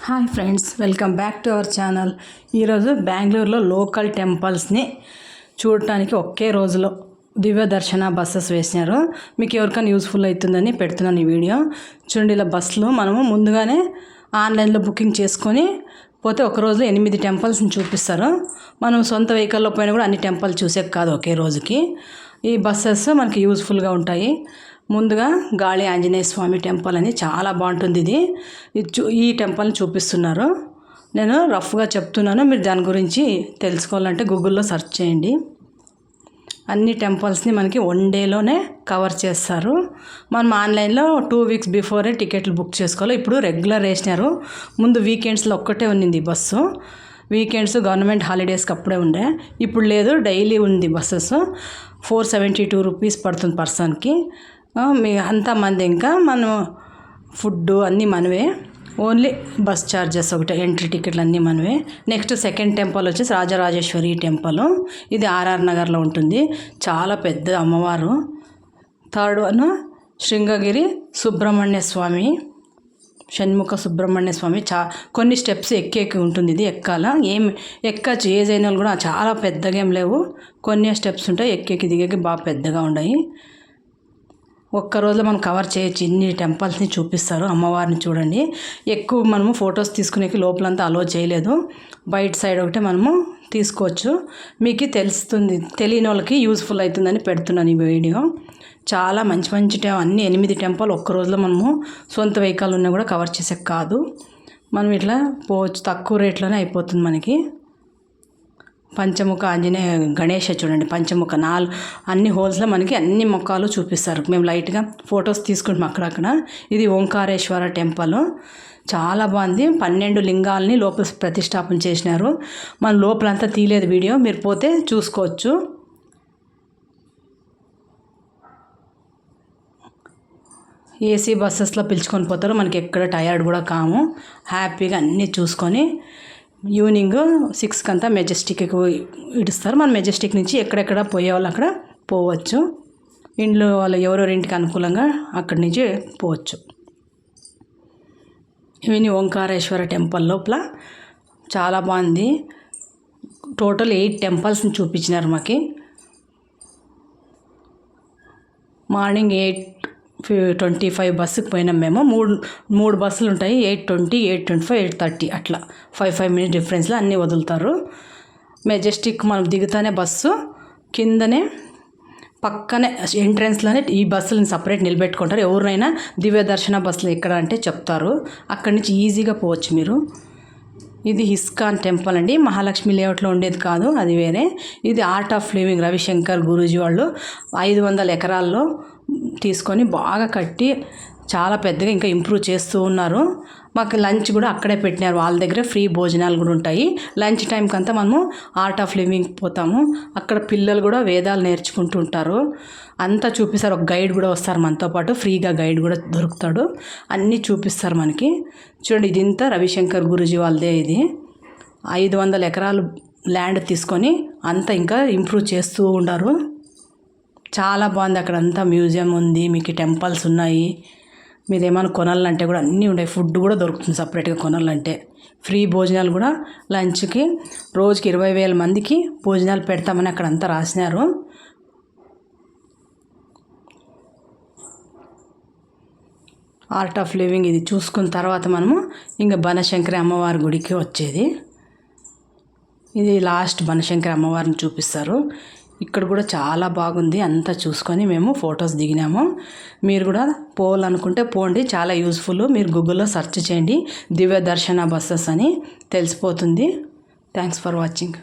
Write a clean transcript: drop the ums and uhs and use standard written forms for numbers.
Hi friends, welcome back to our channel. ఈరోజు బెంగళూరులో local టెంపుల్స్ని చూడటానికి ఒకే రోజులో దివ్య దర్శన బస్సెస్ వేసినారు. మీకు ఎవరికైనా యూస్ఫుల్ అవుతుందని పెడుతున్నాను ఈ వీడియో. చూడండి, ఇలా బస్సులు మనము ముందుగానే ఆన్లైన్లో బుకింగ్ చేసుకొని పోతే ఒక రోజులో 8 టెంపుల్స్ని చూపిస్తారు. మనం సొంత వెహికల్లో పోయినా కూడా అన్ని టెంపుల్ చూసే కాదు ఒకే రోజుకి. ఈ బస్సెస్ మనకి యూస్ఫుల్గా ఉంటాయి. ముందుగా గాళి ఆంజనేయ స్వామి టెంపుల్ అని చాలా బాగుంటుంది. ఈ టెంపుల్ని చూపిస్తున్నారు. నేను రఫ్గా చెప్తున్నాను, మీరు దాని గురించి తెలుసుకోవాలంటే గూగుల్లో సెర్చ్ చేయండి. అన్ని టెంపుల్స్ని మనకి 1 డేలోనే కవర్ చేస్తారు. మనం ఆన్లైన్లో 2 వీక్స్ బిఫోరే టికెట్లు బుక్ చేసుకోవాలి. ఇప్పుడు రెగ్యులర్ వేసినారు. ముందు వీకెండ్స్లో ఒక్కటే ఉన్నింది బస్సు. వీకెండ్స్ గవర్నమెంట్ హాలిడేస్కి అప్పుడే ఉండే, ఇప్పుడు లేదు, డైలీ ఉంది బస్సెస్. 472 రూపీస్ పడుతుంది పర్సన్కి. మీ అంతమంది ఇంకా మనం ఫుడ్ అన్నీ మనవే, ఓన్లీ బస్ ఛార్జెస్ ఒకటే, ఎంట్రీ టికెట్లు అన్నీ మనవే. నెక్స్ట్ సెకండ్ టెంపుల్ వచ్చేసి రాజరాజేశ్వరి టెంపుల్. ఇది ఆర్ఆర్ నగర్లో ఉంటుంది. చాలా పెద్ద అమ్మవారు. థర్డ్ వన్ శృంగగిరి సుబ్రహ్మణ్య స్వామి, షణ్ముఖ సుబ్రహ్మణ్య స్వామి. కొన్ని స్టెప్స్ ఎక్కి ఉంటుంది. ఇది ఎక్కచ్చు, ఏజ్ అయిన వాళ్ళు కూడా. చాలా పెద్దగా ఏం లేవు, కొన్ని స్టెప్స్ ఉంటాయి. ఎక్కి దిగకి బాగా పెద్దగా ఉన్నాయి. ఒక్క రోజులో మనం కవర్ చేయొచ్చు. ఇన్ని టెంపుల్స్ని చూపిస్తారు. అమ్మవారిని చూడండి. ఎక్కువ మనము ఫొటోస్ తీసుకునేకి లోపలంతా అలో చేయలేదు. బయట సైడ్ ఒకటే మనము తీసుకోవచ్చు. మీకు తెలుస్తుంది, తెలియని వాళ్ళకి యూస్ఫుల్ అవుతుందని పెడుతున్నాను ఈ వీడియో. చాలా మంచి అన్ని 8 టెంపుల్ ఒక్క రోజులో మనము సొంత వెహికల్ ఉన్నా కూడా కవర్ చేసే కాదు. మనం ఇట్లా పోవచ్చు, తక్కువ రేట్లోనే అయిపోతుంది మనకి. పంచముఖ ఆంజనేయ గణేష చూడండి, పంచముఖ అన్ని హోల్స్లో మనకి అన్ని ముఖాలు చూపిస్తారు. మేము లైట్గా ఫొటోస్ తీసుకుంటాం అక్కడక్కడ. ఇది ఓంకారేశ్వర టెంపుల్. చాలా బాగుంది. 12 లింగాలని లోపల ప్రతిష్టాపన చేసినారు. మన లోపలంతా తీయలేదు వీడియో, మీరు పోతే చూసుకోవచ్చు. ఏసీ బస్సెస్లో పిలుచుకొని పోతారు. మనకి ఎక్కడ టయర్డ్ కూడా కాము. హ్యాపీగా అన్నీ చూసుకొని ఈవినింగ్ 6కి అంతా మెజెస్టిక్కి ఇడుస్తారు. మన మెజెస్టిక్ నుంచి ఎక్కడెక్కడ పోయేవాళ్ళు అక్కడ పోవచ్చు. ఇంట్లో వాళ్ళు ఎవరెవరి ఇంటికి అనుకూలంగా అక్కడి నుంచి పోవచ్చు. ఇవన్నీ ఓంకారేశ్వర టెంపుల్ లోపల చాలా బాగుంది. టోటల్ 8 టెంపుల్స్ని చూపించినారు మాకు. మార్నింగ్ 8:25 బస్సుకి పోయినాం మేము. మూడు బస్సులు ఉంటాయి. 8:20, 8:25, 8:30 అట్లా 5 మినిట్స్ డిఫరెన్స్లో అన్నీ వదులుతారు. మెజెస్టిక్ మనం దిగుతానే బస్సు కిందనే పక్కనే ఎంట్రన్స్లోనే ఈ బస్సులను సపరేట్ నిలబెట్టుకుంటారు. ఎవరినైనా దివ్య దర్శన బస్సులు ఎక్కడ అంటే చెప్తారు. అక్కడి నుంచి ఈజీగా పోవచ్చు మీరు. ఇది ఇస్కాన్ టెంపుల్ అండి. మహాలక్ష్మి లేఅవుట్లో ఉండేది కాదు, అది వేరే. ఇది art of living Ravishankar Guruji వాళ్ళు 500 ఎకరాల్లో తీసుకొని బాగా కట్టి చాలా పెద్దగా ఇంకా ఇంప్రూవ్ చేస్తూ ఉన్నారు. మాకు లంచ్ కూడా అక్కడే పెట్టినారు. వాళ్ళ దగ్గర ఫ్రీ భోజనాలు కూడా ఉంటాయి. లంచ్ టైంకి అంతా మనము ఆర్ట్ ఆఫ్ లివింగ్ పోతాము. అక్కడ పిల్లలు కూడా వేదాలు నేర్చుకుంటూ ఉంటారు. అంతా చూపిస్తారు. ఒక గైడ్ కూడా వస్తారు మనతో పాటు, ఫ్రీగా గైడ్ కూడా దొరుకుతాడు. అన్నీ చూపిస్తారు మనకి. చూడండి, ఇది ఇంత రవిశంకర్ గురూజీ వాళ్ళదే. ఇది 500 ఎకరాలు ల్యాండ్ తీసుకొని అంతా ఇంకా ఇంప్రూవ్ చేస్తూ ఉన్నారు. చాలా బాగుంది. అక్కడ అంతా మ్యూజియం ఉంది, మీకు టెంపుల్స్ ఉన్నాయి. మీరు ఏమైనా కొనాలంటే కూడా అన్నీ ఉన్నాయి. ఫుడ్ కూడా దొరుకుతుంది సపరేట్గా కొనాలంటే. ఫ్రీ భోజనాలు కూడా లంచ్కి రోజుకి 20,000 మందికి భోజనాలు పెడతామని అక్కడ అంతా రాసినారు. ఆర్ట్ ఆఫ్ లివింగ్ ఇది చూసుకున్న తర్వాత మనము ఇంకా బనశంకరి అమ్మవారి గుడికి వచ్చేది. ఇది లాస్ట్ బనశంకరి అమ్మవారిని చూపిస్తారు. ఇక్కడ కూడా చాలా బాగుంది. అంతా చూసుకొని మేము ఫొటోస్ దిగినాము. మీరు కూడా పోవాలనుకుంటే పోండి, చాలా యూస్ఫుల్. మీరు గూగుల్లో సెర్చ్ చేయండి దివ్య దర్శన బస్సెస్ అని, తెలిసిపోతుంది. Thanks for watching.